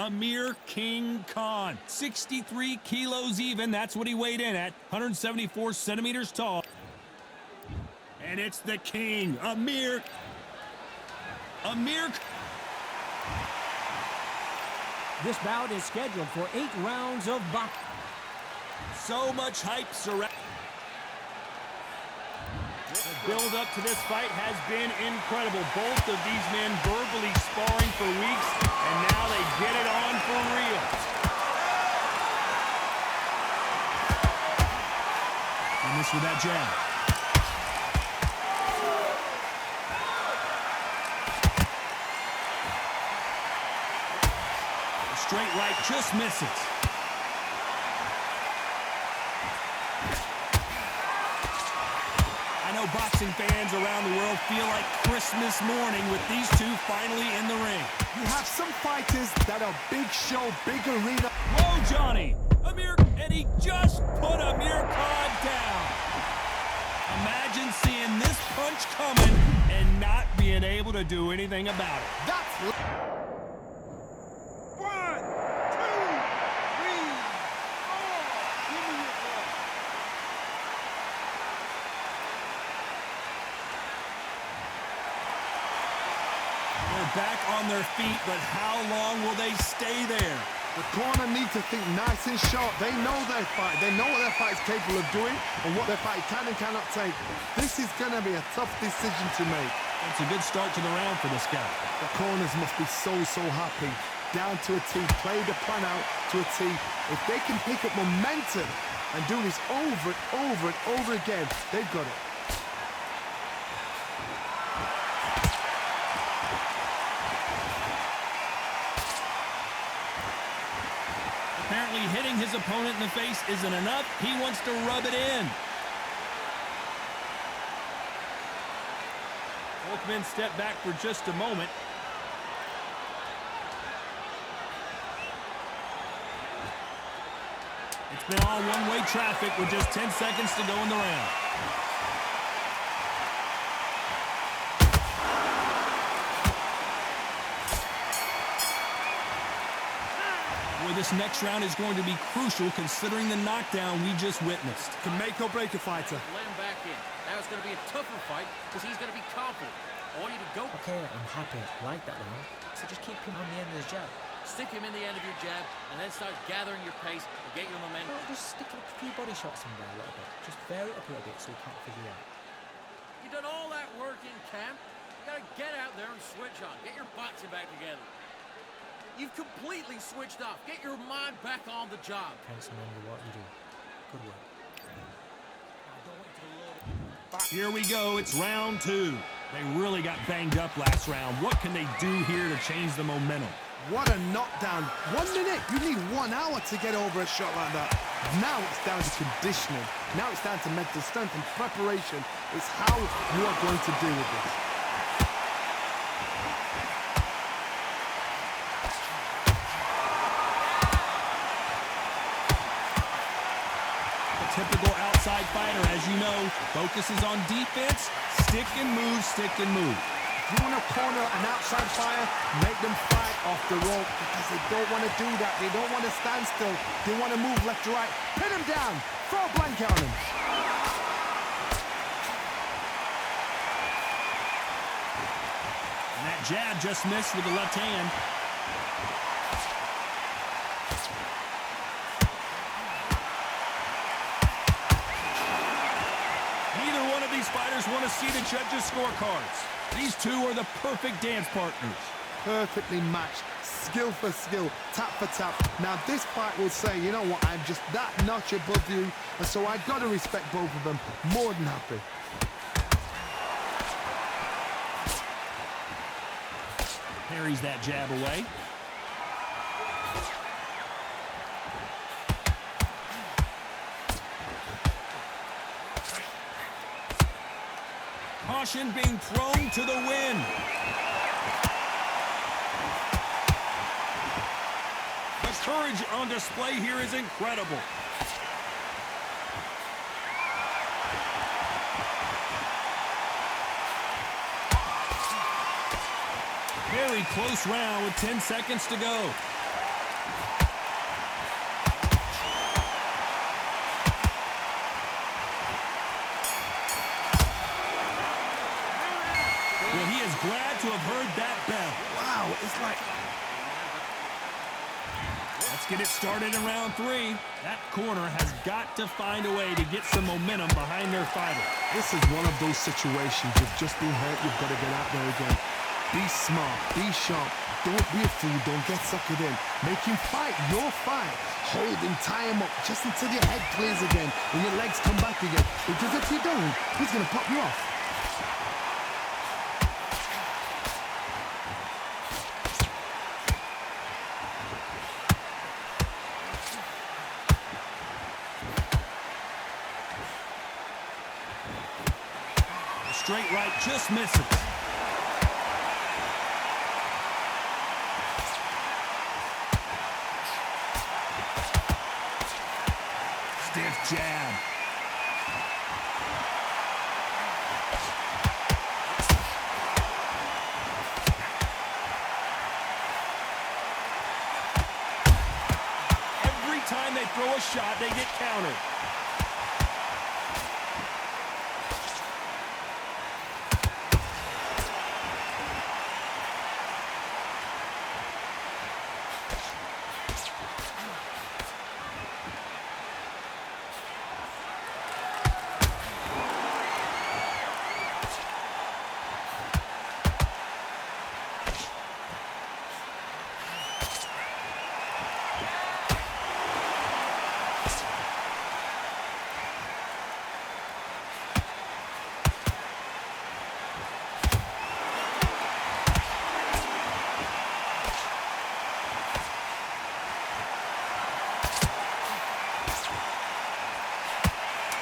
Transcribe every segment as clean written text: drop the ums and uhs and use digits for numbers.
Amir King Khan. 63 kilos even. That's what he weighed in at. 174 centimeters tall. And it's the king, Amir. This bout is scheduled for 8 rounds of boxing. So much hype surrounding. The build up to this fight has been incredible. Both of these men verbally sparring for weeks, and now they get it on for real. And this with that jab. A straight right just misses. I know boxing fans around the world feel like Christmas morning with these two finally in the ring. You have some fighters that are big show, big arena. Whoa, Johnny! And he just put Amir Khan down. Imagine seeing this punch coming and not being able to do anything about it. That's... 1, 2, 3, 4. Give me your ball. They're back on their feet, but how long will they stay there? The corner need to think nice and sharp. They know their fight. They know what their fight is capable of doing and what their fight can and cannot take. This is going to be a tough decision to make. It's a good start to the round for this guy. The corners must be so happy. Down to a T. Play the plan out to a T. If they can pick up momentum and do this over and over again, they've got it. Apparently hitting his opponent in the face isn't enough. He wants to rub it in. Both men step back for just a moment. It's been all one-way traffic with just 10 seconds to go in the round. This next round is going to be crucial considering the knockdown we just witnessed. Can make or break a fighter. Let him back in. Now it's going to be a tougher fight because he's going to be confident. I want you to go. Okay, I'm happy. Like that round. So just keep him on the end of his jab. Stick him in the end of your jab and then start gathering your pace and get your momentum. Well, just stick a few body shots in there a little bit. Just vary it up a little bit so you can't figure it out. You've done all that work in camp. You got to get out there and switch on. Get your boxing back together. You've completely switched off. Get your mind back on the job. Thanks, remember what you do. Good work. Here we go. It's round 2. They really got banged up last round. What can they do here to change the momentum? What a knockdown. 1 minute. You need 1 hour to get over a shot like that. Now it's down to conditioning. Now it's down to mental strength and preparation. It's how you are going to deal with this. Typical outside fighter, as you know, focuses on defense, stick and move, stick and move. If you want to corner an outside fighter, make them fight off the rope because they don't want to do that. They don't want to stand still. They want to move left to right. Pin them down. Throw a blanket on them. And that jab just missed with the left hand. Fighters want to see the judges' scorecards. These two are the perfect dance partners. Perfectly matched, skill for skill, tap for tap. Now this fight will say, you know what, I'm just that notch above you, and so I've got to respect both of them. More than happy. Parries that jab away. Caution being thrown to the wind. The courage on display here is incredible. Very close round with 10 seconds to go. Let's get it started in round 3. That corner has got to find a way to get some momentum behind their fighter. This is one of those situations. You've just been hurt. You've got to get out there again. Be smart. Be sharp. Don't be a fool. Don't get suckered in. Make him fight your fight. Hold him, tie him up just until your head clears again and your legs come back again. Because if you don't, he's going to pop you off. Straight right just misses. Stiff jab. Every time they throw a shot, they get countered.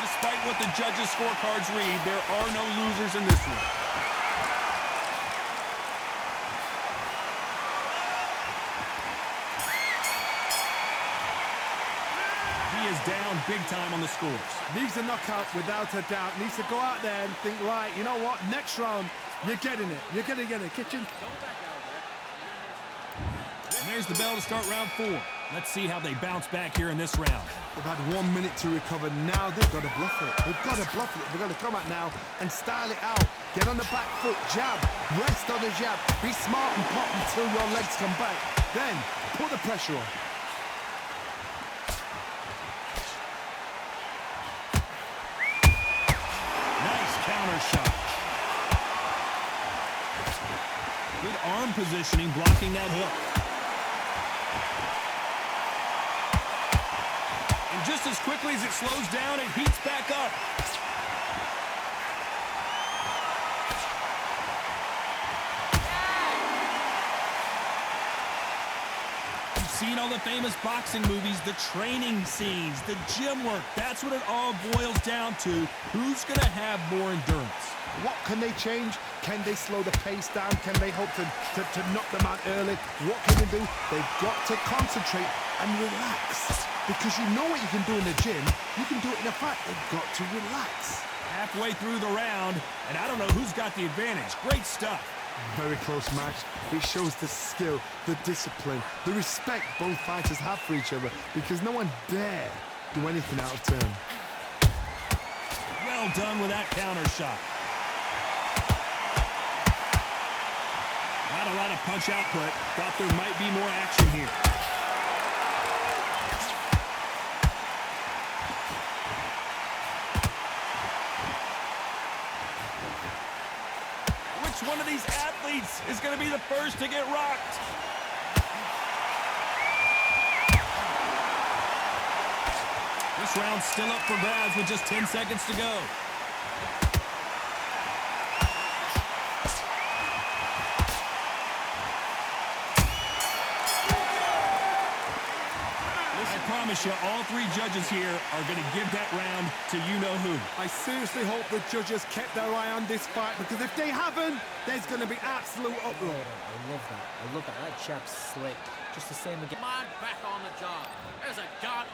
Despite what the judges' scorecards read, there are no losers in this one. He is down big time on the scores. Needs a knockout without a doubt. Needs to go out there and think, right, you know what? Next round, you're getting it. You're going to get it. Kitchen. And there's the bell to start round 4. Let's see how they bounce back here in this round. They've had 1 minute to recover. Now they've got to bluff it. They've got to bluff it. They've got to come out now and style it out. Get on the back foot, jab, rest on the jab. Be smart and pop until your legs come back. Then put the pressure on. Nice counter shot. Good arm positioning, blocking that hook. Just as quickly as it slows down, it heats back up. You've seen all the famous boxing movies, the training scenes, the gym work. That's what it all boils down to. Who's going to have more endurance? What can they change? Can they slow the pace down? Can they hope to knock them out early? What can they do? They've got to concentrate and relax. Because you know what you can do in the gym, you can do it in a fight. They've got to relax. Halfway through the round, and I don't know who's got the advantage. Great stuff. Very close match. It shows the skill, the discipline, the respect both fighters have for each other, because no one dare do anything out of turn. Well done with that counter shot. Not a lot of punch output. Thought there might be more action here. Which one of these athletes is going to be the first to get rocked? This round's still up for grabs with just 10 seconds to go. I promise you, all 3 judges here are going to give that round to you-know-who. I seriously hope the judges kept their eye on this fight, because if they haven't, there's going to be absolute uproar. I love that. I love that. That jab's slick. Just the same again. Mind back on the job. There's a gun.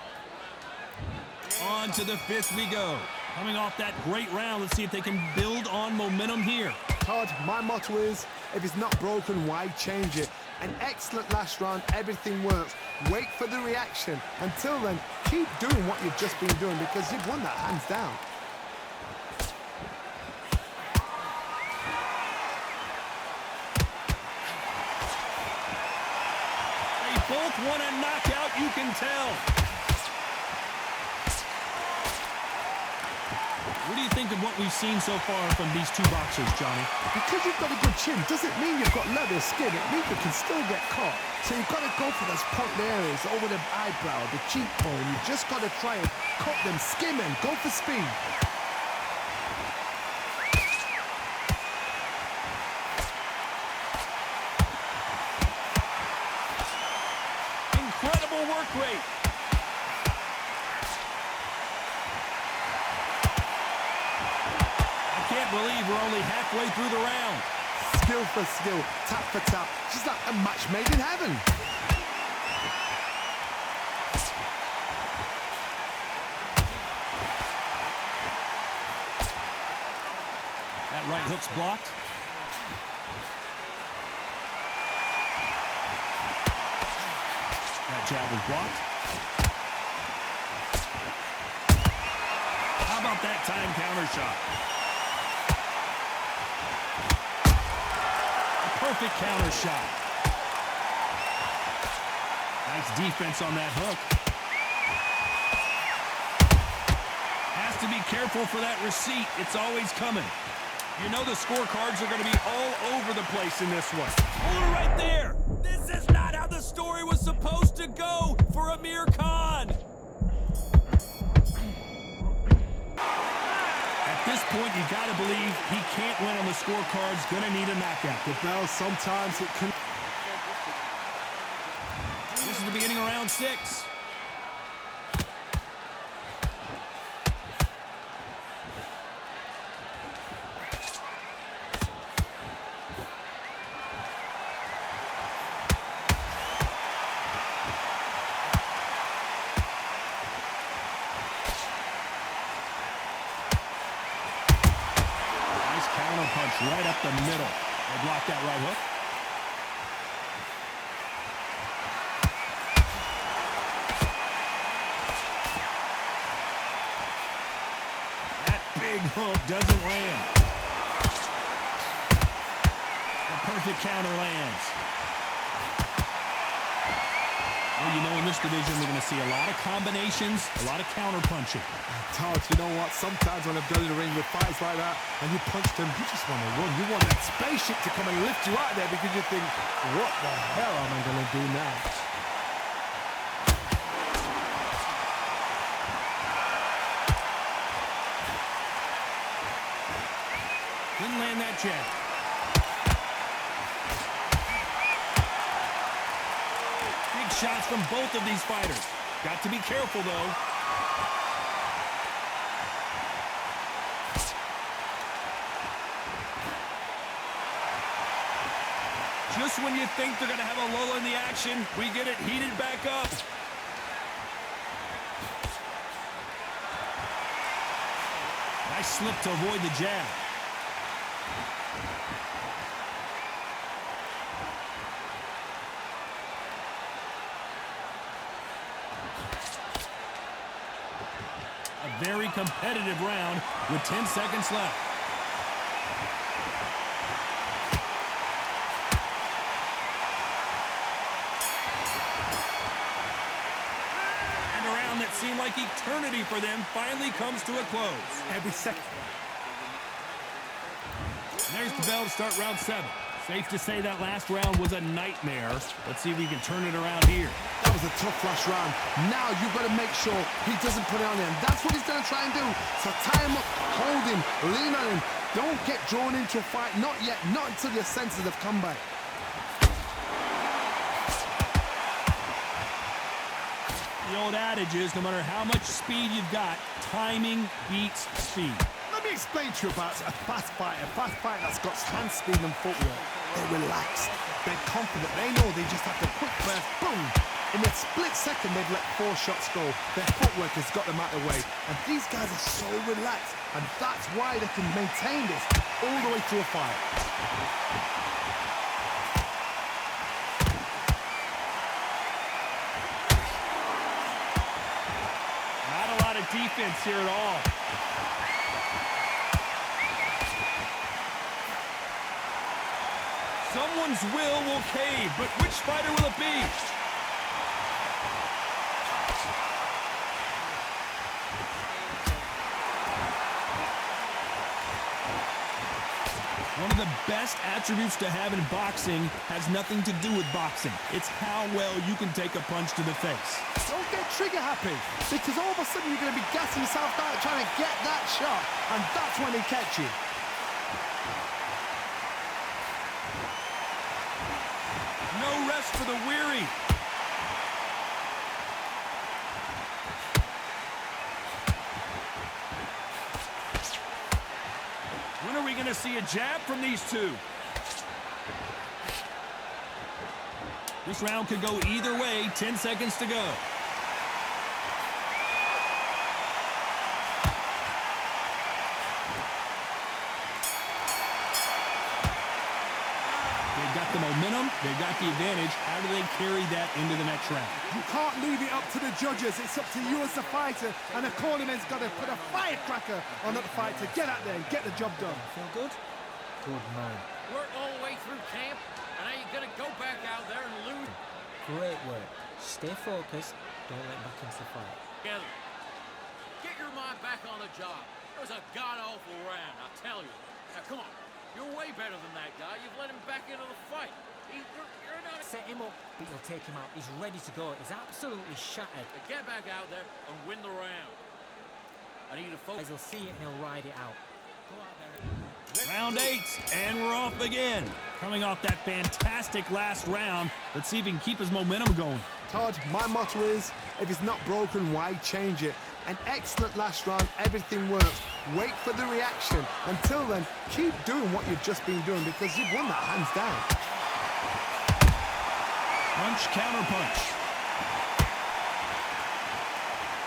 On to the 5th we go. Coming off that great round, let's see if they can build on momentum here. Todd, my motto is, if it's not broken, why change it? An excellent last round, everything works. Wait for the reaction. Until then, keep doing what you've just been doing, because you've won that hands down. They both want a knockout, you can tell. What do you think of what we've seen so far from these two boxers, Johnny? Because you've got a good chin doesn't mean you've got leather skin. It means you can still get caught. So you've got to go for those point areas over the eyebrow, the cheekbone. You just got to try and cut them, skim them, go for speed. Incredible work rate. I can't believe we're only halfway through the round. Skill for skill, tap for tap. She's like a match made in heaven. That right hook's blocked. That jab was blocked. How about that time counter shot? Perfect counter shot. Nice defense on that hook. Has to be careful for that receipt. It's always coming. You know the scorecards are going to be all over the place in this one. Hold it right there. This is not how the story was supposed to go for Amir Khan. At this point, you got to believe he can't win on the scorecards. Going to need a knockout. The bell, sometimes it can... This is the beginning of round 6. Punch right up the middle. They blocked that right hook. That big hook doesn't land. The perfect counter lands. Well, you know, in this division, we're going to see a lot of combinations, a lot of counter punching. Todd, you know what? Sometimes when I've done in the ring with fights like that, and you punch them, you just want to run. You want that spaceship to come and lift you out of there because you think, what the hell am I going to do now? Didn't land that jab. Big shots from both of these fighters. Got to be careful, though. Just when you think they're going to have a lull in the action, we get it heated back up. Nice slip to avoid the jab. A very competitive round with 10 seconds left. That seemed like eternity for them finally comes to a close. Every second. And there's the bell to start round 7. Safe to say that last round was a nightmare. Let's see if we can turn it around here. That was a tough last round. Now you've got to make sure he doesn't put it on him. That's what he's going to try and do. So tie him up, hold him, lean on him. Don't get drawn into a fight. Not yet. Not until your senses have come back. The old adage is, no matter how much speed you've got, timing beats speed. Let me explain to you about a fast fighter. A fast fighter that's got hand speed and footwork. They're relaxed. They're confident. They know they just have to quick burst, boom. In a split second, they've let 4 shots go. Their footwork has got them out of the way. And these guys are so relaxed. And that's why they can maintain this all the way through a fight. Defense here at all. Someone's will cave, but which fighter will it be? best attributes to have in boxing has nothing to do with boxing. It's how well you can take a punch to the face. Don't get trigger happy, because all of a sudden you're going to be gassing yourself out trying to get that shot, and that's when they catch you. No rest for the weary. When are we going to see a jab from these two? This round could go either way. 10 seconds to go. They've got the momentum. They've got the advantage. How do they carry that into the next round? You can't leave it up to the judges. It's up to you as the fighter, and the cornerman's got to put a firecracker on that fight to get out there and get the job done. Feel good? Good man. Worked all the way through camp, and now you're going to go back out there and lose. Great work. Stay focused. Don't let back into the fight. Together. Get your mind back on the job. It was a god-awful round, I tell you. Now, come on. You're way better than that guy. You've let him back into the fight. You're not... Set him up, but you'll take him out. He's ready to go. He's absolutely shattered. Get back out there and win the round. I need you to focus. He'll see it and he'll ride it out. Go out there. Round 8, and we're off again. Coming off that fantastic last round, let's see if he can keep his momentum going. Todd, my motto is, if it's not broken, why change it? An excellent last round, everything works. Wait for the reaction. Until then, keep doing what you've just been doing, because you've won that hands down. Punch, counter punch.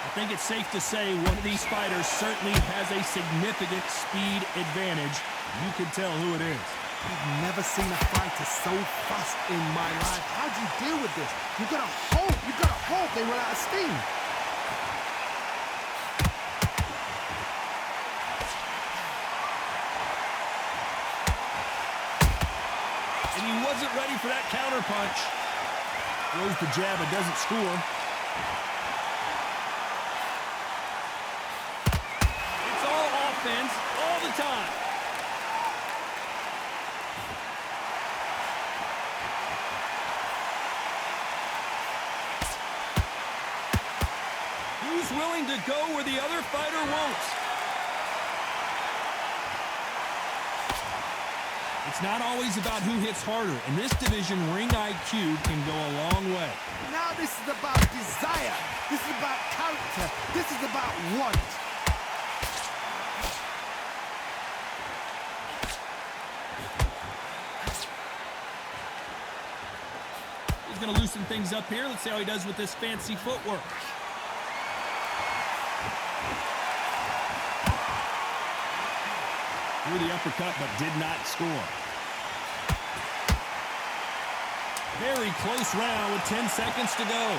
I think it's safe to say one of these fighters certainly has a significant speed advantage. You can tell who it is. I've never seen a fighter so fast in my life. How do you deal with this? You've got to hope they run out of steam. And he wasn't ready for that counter punch. Throws the jab, but doesn't score. It's all offense, all the time. Who's willing to go where the other fighter won't? It's not always about who hits harder. In this division, ring IQ can go a long way. Now this is about desire. This is about character. This is about want. He's going to loosen things up here. Let's see how he does with this fancy footwork. Threw the uppercut, but did not score. Very close round with 10 seconds to go.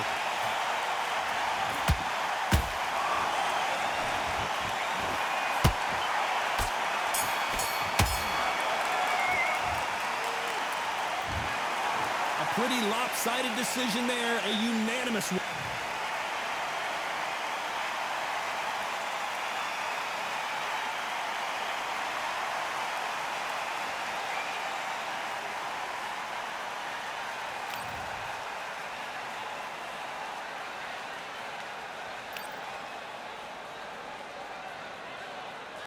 A pretty lopsided decision there, a unanimous one.